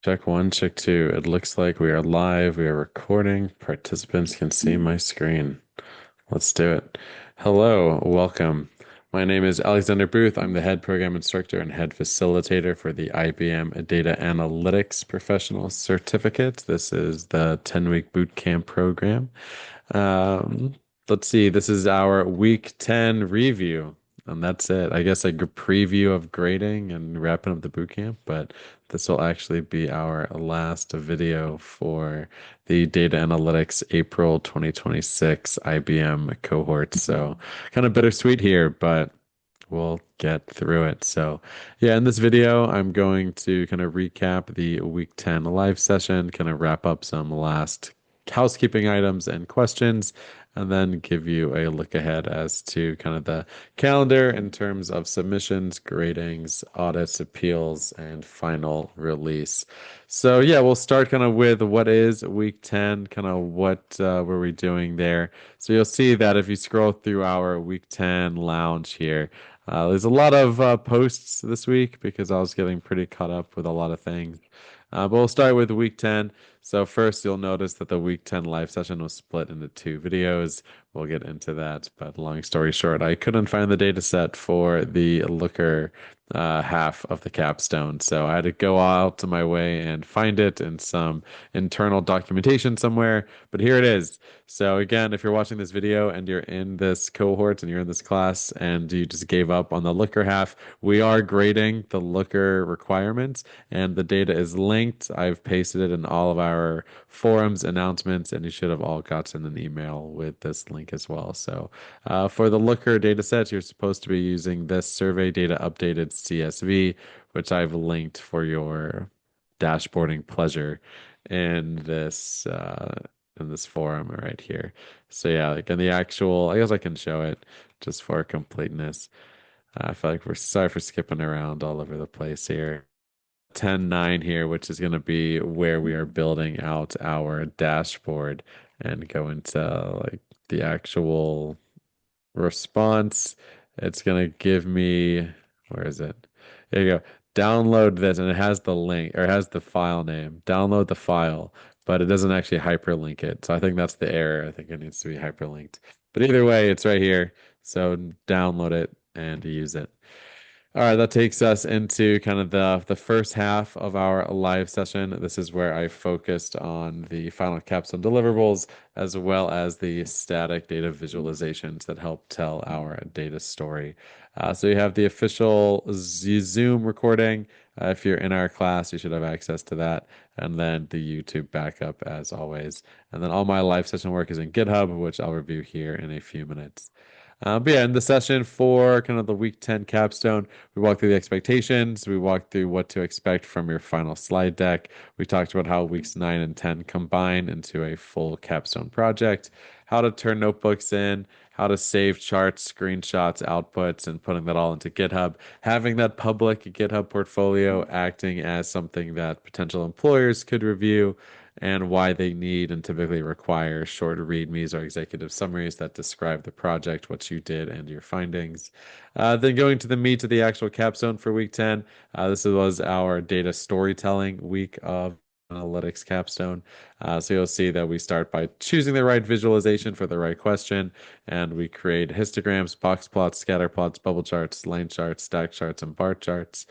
Check one, check two. It looks like we are live. We are recording. Participants can see my screen. Let's do it. Hello, welcome. My name is Alexander Booth. I'm the head program instructor and head facilitator for the IBM Data Analytics Professional Certificate. This is the 10-week bootcamp program. Um, let's see, this is our week 10 review. And that's it. I guess a preview of grading and wrapping up the bootcamp, but this will actually be our last video for the Data Analytics April 2026 IBM cohort. So kind of bittersweet here, but we'll get through it. So yeah, in this video, I'm going to kind of recap the week 10 live session, kind of wrap up some last housekeeping items and questions, and then give you a look ahead as to kind of the calendar in terms of submissions, gradings, audits, appeals, and final release. So yeah, we'll start kind of with what is week 10, kind of what were we doing there. So you'll see that if you scroll through our week 10 lounge here, there's a lot of posts this week because I was getting pretty caught up with a lot of things. But we'll start with week 10. So first, you'll notice that the week 10 live session was split into two videos. We'll get into that. But long story short, I couldn't find the data set for the Looker half of the capstone. So I had to go out to my way and find it in some internal documentation somewhere. But here it is. So again, if you're watching this video and you're in this cohort and you're in this class and you just gave up on the Looker half, we are grading the Looker requirements and the data is linked. I've pasted it in all of our forums, announcements, and you should have all gotten an email with this link as well. So for the Looker dataset, you're supposed to be using this survey data updated CSV, which I've linked for your dashboarding pleasure in this forum right here. So yeah, like in the actual, I guess I can show it just for completeness. I feel like we're sorry for skipping around all over the place here. 10.9 here, which is going to be where we are building out our dashboard and go into like the actual response. It's going to give me, where is it? There you go. Download this, and it has the link or it has the file name. Download the file, but it doesn't actually hyperlink it. So I think that's the error. I think it needs to be hyperlinked. But either way, it's right here. So download it and use it. All right, that takes us into kind of the first half of our live session. This is where I focused on the final capstone deliverables as well as the static data visualizations that help tell our data story. So you have the official Zoom recording. If you're in our class, you should have access to that. And then the YouTube backup as always. And then all my live session work is in GitHub, which I'll review here in a few minutes. But yeah, in the session for kind of the week 10 capstone, we walked through the expectations. We walked through what to expect from your final slide deck. We talked about how weeks 9 and 10 combine into a full capstone project, how to turn notebooks in, how to save charts, screenshots, outputs, and putting that all into GitHub. Having that public GitHub portfolio acting as something that potential employers could review and why they need and typically require short readmes or executive summaries that describe the project, what you did, and your findings. Then going to the meat of the actual capstone for week 10, this was our data storytelling week of analytics capstone. So you'll see that we start by choosing the right visualization for the right question, and we create histograms, box plots, scatter plots, bubble charts, line charts, stack charts, and bar charts.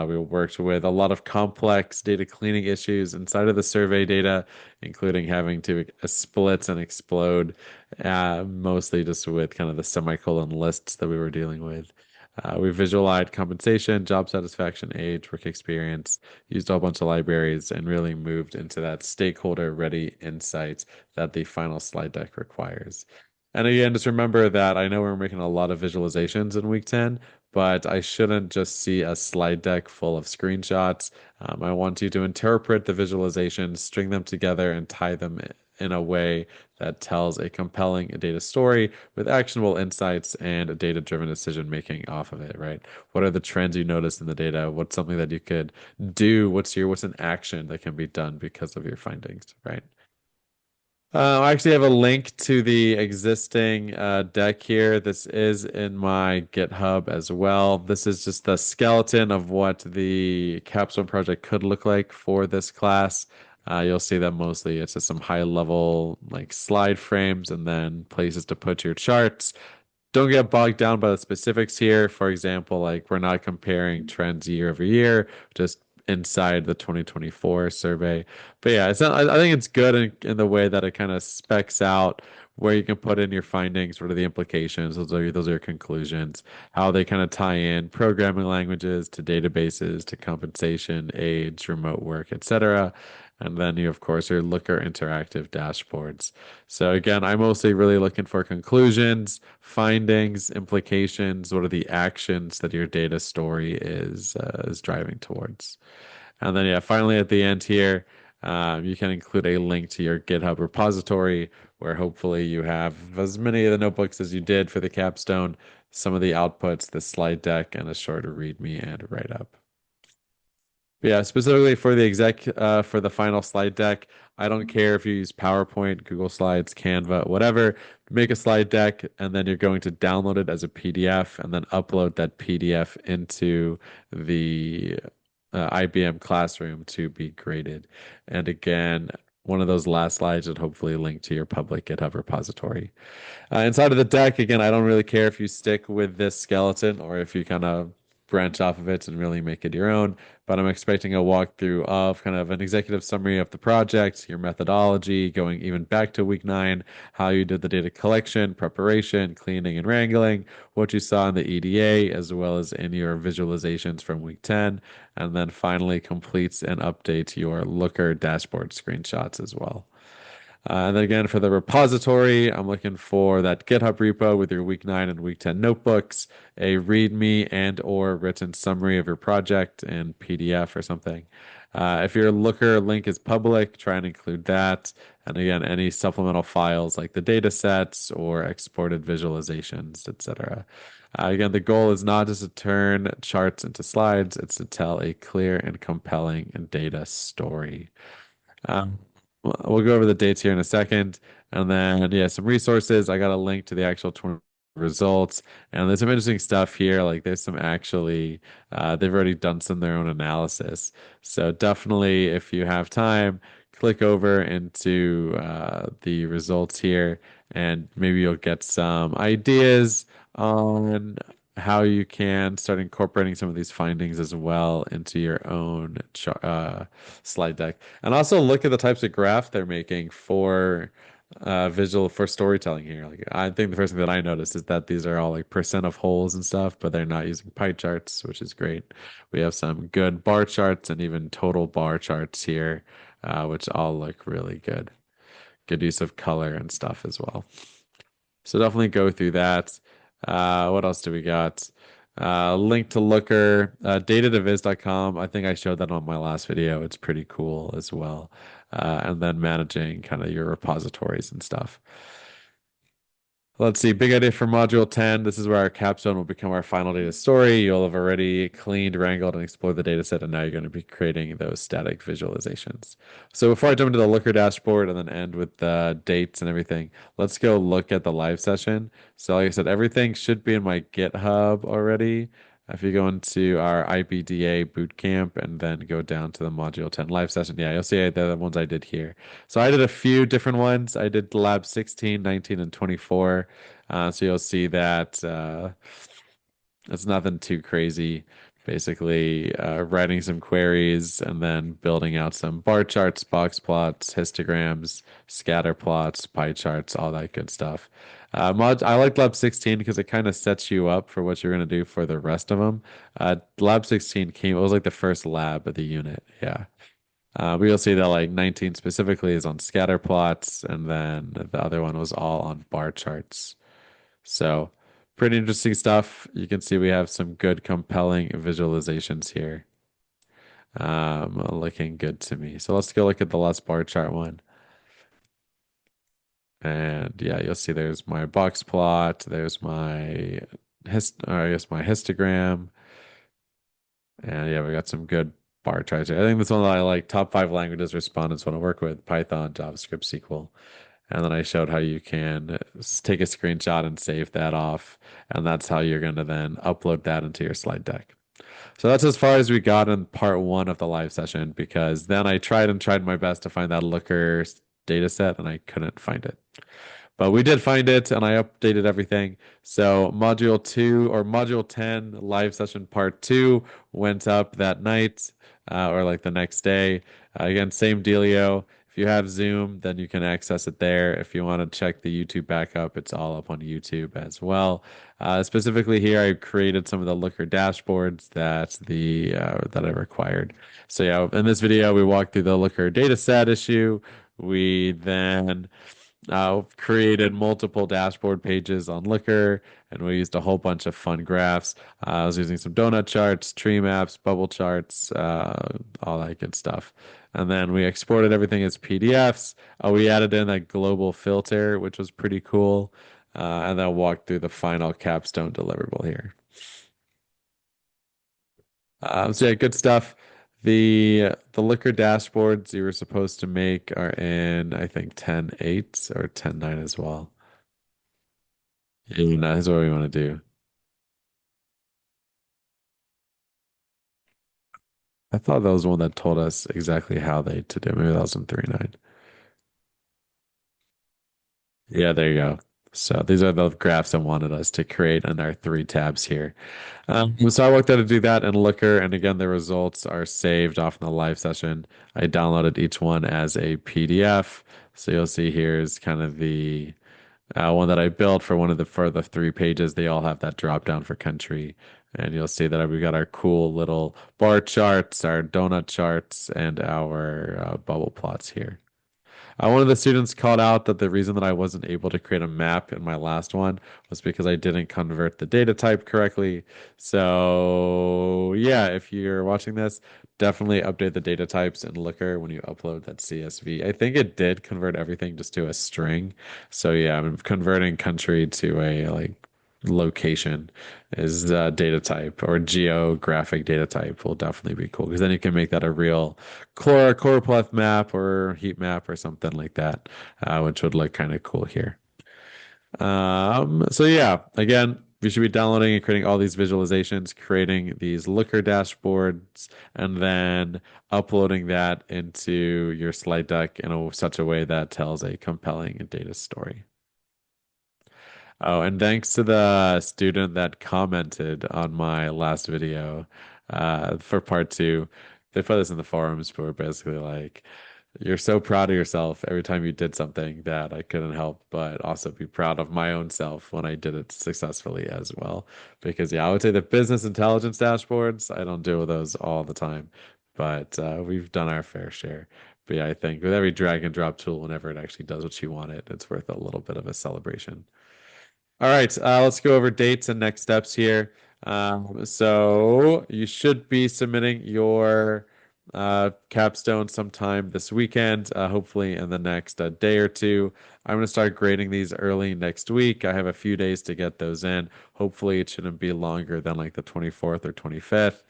We worked with a lot of complex data cleaning issues inside of the survey data, including having to split and explode, mostly just with kind of the semicolon lists that we were dealing with. We visualized compensation, job satisfaction, age, work experience, used a whole bunch of libraries, and really moved into that stakeholder-ready insight that the final slide deck requires. And again, just remember that I know we're making a lot of visualizations in week 10, but I shouldn't just see a slide deck full of screenshots. I want you to interpret the visualizations, string them together, and tie them in a way that tells a compelling data story with actionable insights and data-driven decision making off of it, right? What are the trends you noticed in the data? What's something that you could do? What's an action that can be done because of your findings, right? I actually have a link to the existing deck here. This is in my GitHub as well. This is just the skeleton of what the Capstone project could look like for this class. You'll see that mostly it's just some high level like slide frames and then places to put your charts. Don't get bogged down by the specifics here. For example, like we're not comparing trends year over year, just inside the 2024 survey. But yeah, it's not, I think it's good in the way that it kind of specs out where you can put in your findings, what are the implications, those are your conclusions, how they kind of tie in programming languages to databases, to compensation, age, remote work, etc. And then you, of course, your Looker interactive dashboards. So again, I'm mostly really looking for conclusions, findings, implications. What are the actions that your data story is driving towards? And then yeah, finally at the end here, you can include a link to your GitHub repository where hopefully you have as many of the notebooks as you did for the capstone, some of the outputs, the slide deck, and a shorter README and write up. Yeah, specifically for the for the final slide deck, I don't care if you use PowerPoint, Google Slides, Canva, whatever. Make a slide deck, and then you're going to download it as a PDF, and then upload that PDF into the IBM Classroom to be graded. And again, one of those last slides would hopefully link to your public GitHub repository. Inside of the deck, again, I don't really care if you stick with this skeleton or if you kind of branch off of it and really make it your own. But I'm expecting a walkthrough of kind of an executive summary of the project, your methodology, going even back to week 9, how you did the data collection, preparation, cleaning, and wrangling, what you saw in the EDA, as well as in your visualizations from week 10, and then finally completes and updates your Looker dashboard screenshots as well. And then again, for the repository, I'm looking for that GitHub repo with your week 9 and week 10 notebooks, a README and or written summary of your project in PDF or something. If your Looker link is public, try and include that. And again, any supplemental files like the data sets or exported visualizations, etc. Again, the goal is not just to turn charts into slides, it's to tell a clear and compelling data story. We'll go over the dates here in a second. And then, yeah, some resources. I got a link to the actual 20 results. And there's some interesting stuff here. Like there's some actually, they've already done some of their own analysis. So definitely, if you have time, click over into the results here and maybe you'll get some ideas on how you can start incorporating some of these findings as well into your own slide deck. And also look at the types of graph they're making for visual for storytelling here. Like I think the first thing that I noticed is that these are all like percent of wholes and stuff, but they're not using pie charts, which is great. We have some good bar charts and even total bar charts here, which all look really good. Good use of color and stuff as well. So definitely go through that. What else do we got? Link to Looker, data2viz.com. I think I showed that on my last video. It's pretty cool as well. And then managing kind of your repositories and stuff. Let's see, big idea for module 10. This is where our capstone will become our final data story. You'll have already cleaned, wrangled, and explored the data set, and now you're going to be creating those static visualizations. So before I jump into the Looker dashboard and then end with the dates and everything, let's go look at the live session. So like I said, everything should be in my GitHub already. If you go into our IBDA bootcamp and then go down to the module 10 live session, yeah, you'll see the ones I did here. So I did a few different ones. I did lab 16, 19, and 24. So you'll see that it's nothing too crazy. Basically, writing some queries and then building out some bar charts, box plots, histograms, scatter plots, pie charts, all that good stuff. I like Lab 16 because it kind of sets you up for what you're going to do for the rest of them. Lab 16 it was like the first lab of the unit. Yeah. But you'll see that like 19 specifically is on scatter plots, and then the other one was all on bar charts. So pretty interesting stuff. You can see we have some good, compelling visualizations here. Looking good to me. So let's go look at the last bar chart one. And yeah, you'll see there's my box plot, there's my or I guess my histogram. And yeah, we got some good bar charts here. I think this one that I like. Top 5 languages respondents want to work with: Python, JavaScript, SQL. And then I showed how you can take a screenshot and save that off. And that's how you're going to then upload that into your slide deck. So that's as far as we got in part one of the live session, because then I tried and tried my best to find that Looker data set and I couldn't find it. But we did find it and I updated everything. So module 2 or module 10 live session part 2 went up that night or like the next day. Again, same dealio. If you have Zoom, then you can access it there. If you want to check the YouTube backup, it's all up on YouTube as well. Specifically here, I created some of the Looker dashboards that I required. So yeah, in this video, we walked through the Looker data set issue. We then created multiple dashboard pages on Looker, and we used a whole bunch of fun graphs. I was using some donut charts, tree maps, bubble charts, all that good stuff. And then we exported everything as PDFs. We added in a global filter, which was pretty cool. And then walked through the final Capstone deliverable here. So yeah, good stuff. The Looker dashboards you were supposed to make are in, I think, 10.8 or 10.9 as well. And that's what we want to do. I thought that was the one that told us exactly how they to do. Maybe that was in 3.9. Yeah, there you go. So these are the graphs I wanted us to create in our three tabs here. So I worked out to do that in Looker, and again, the results are saved off in the live session. I downloaded each one as a PDF. So you'll see here is kind of the one that I built for the 3 pages. They all have that drop down for country, and you'll see that we got our cool little bar charts, our donut charts, and our bubble plots here. One of the students called out that the reason that I wasn't able to create a map in my last one was because I didn't convert the data type correctly. So yeah, if you're watching this, definitely update the data types in Looker when you upload that CSV. I think it did convert everything just to a string. So yeah, I'm converting country to a like location is data type or geographic data type will definitely be cool because then you can make that a real choropleth map or heat map or something like that, which would look kind of cool here. So yeah, again, we should be downloading and creating all these visualizations, creating these Looker dashboards, and then uploading that into your slide deck in such a way that tells a compelling data story. Oh, and thanks to the student that commented on my last video for part two. They put this in the forums, but we're basically like, you're so proud of yourself every time you did something that I couldn't help but also be proud of my own self when I did it successfully as well. Because, yeah, I would say the business intelligence dashboards, I don't deal with those all the time, but we've done our fair share. But yeah, I think with every drag and drop tool, whenever it actually does what you want it, it's worth a little bit of a celebration. All right, let's go over dates and next steps here. So you should be submitting your capstone sometime this weekend, hopefully in the next day or two. I'm going to start grading these early next week. I have a few days to get those in. Hopefully, it shouldn't be longer than like the 24th or 25th.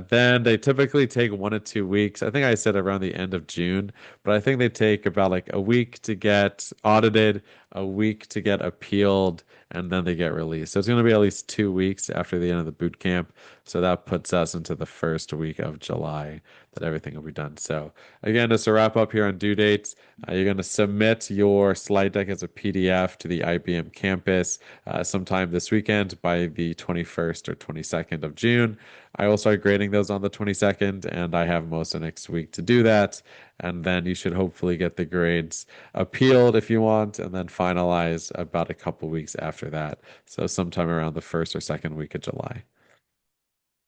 Then they typically take 1 to 2 weeks. I think I said around the end of June, but I think they take about like a week to get audited, a week to get appealed, and then they get released. So it's going to be at least 2 weeks after the end of the boot camp. So that puts us into the first week of July that everything will be done. So again, just to wrap up here on due dates, you're going to submit your slide deck as a PDF to the IBM campus sometime this weekend by the 21st or 22nd of June. I will start grading those on the 22nd, and I have most of next week to do that. And then you should hopefully get the grades appealed if you want, and then finalize about a couple weeks after that. So sometime around the first or second week of July.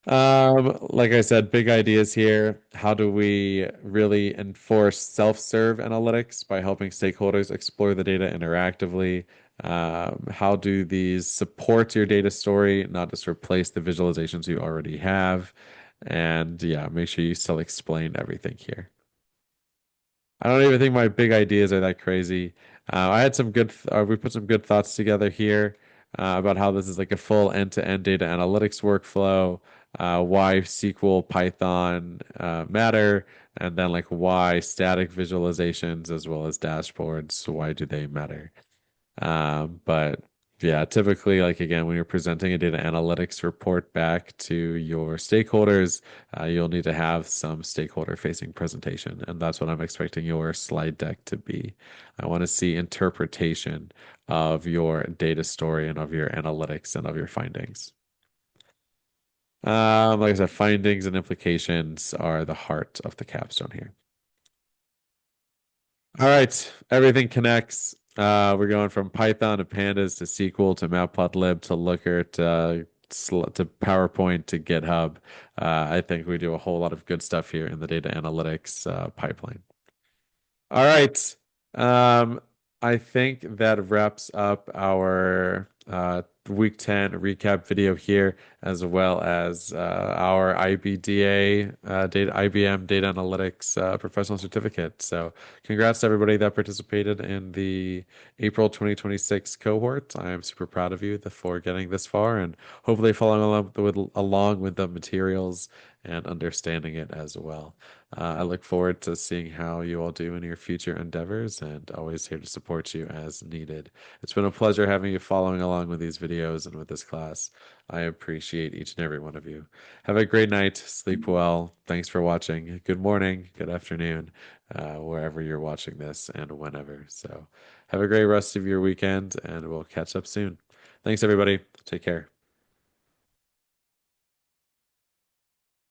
Like I said, big ideas here. How do we really enforce self-serve analytics by helping stakeholders explore the data interactively? How do these support your data story, not just replace the visualizations you already have? And yeah, make sure you still explain everything here. I don't even think my big ideas are that crazy. I had some good, we put some good thoughts together here about how this is like a full end-to-end data analytics workflow, why SQL, Python matter, And then like why static visualizations as well as dashboards, why do they matter? But yeah, typically, like again, when you're presenting a data analytics report back to your stakeholders, you'll need to have some stakeholder facing presentation. And that's what I'm expecting your slide deck to be. I want to see interpretation of your data story and of your analytics and of your findings. Like I said, findings and implications are the heart of the capstone here. All right, everything connects. We're going from Python to Pandas to SQL to Matplotlib to Looker to PowerPoint to GitHub. I think we do a whole lot of good stuff here in the data analytics pipeline. All right. Um, I think that wraps up our week 10 recap video here, as well as our IBDA IBM Data Analytics professional certificate. So, congrats to everybody that participated in the April 2026 cohort. I am super proud of you for getting this far and hopefully following along with the materials and understanding it as well. I look forward to seeing how you all do in your future endeavors and always here to support you as needed. It's been a pleasure having you following along with these videos and with this class. I appreciate each and every one of you. Have a great night. Sleep well. Thanks for watching. Good morning, good afternoon, wherever you're watching this and whenever. So have a great rest of your weekend and we'll catch up soon. Thanks, everybody. Take care.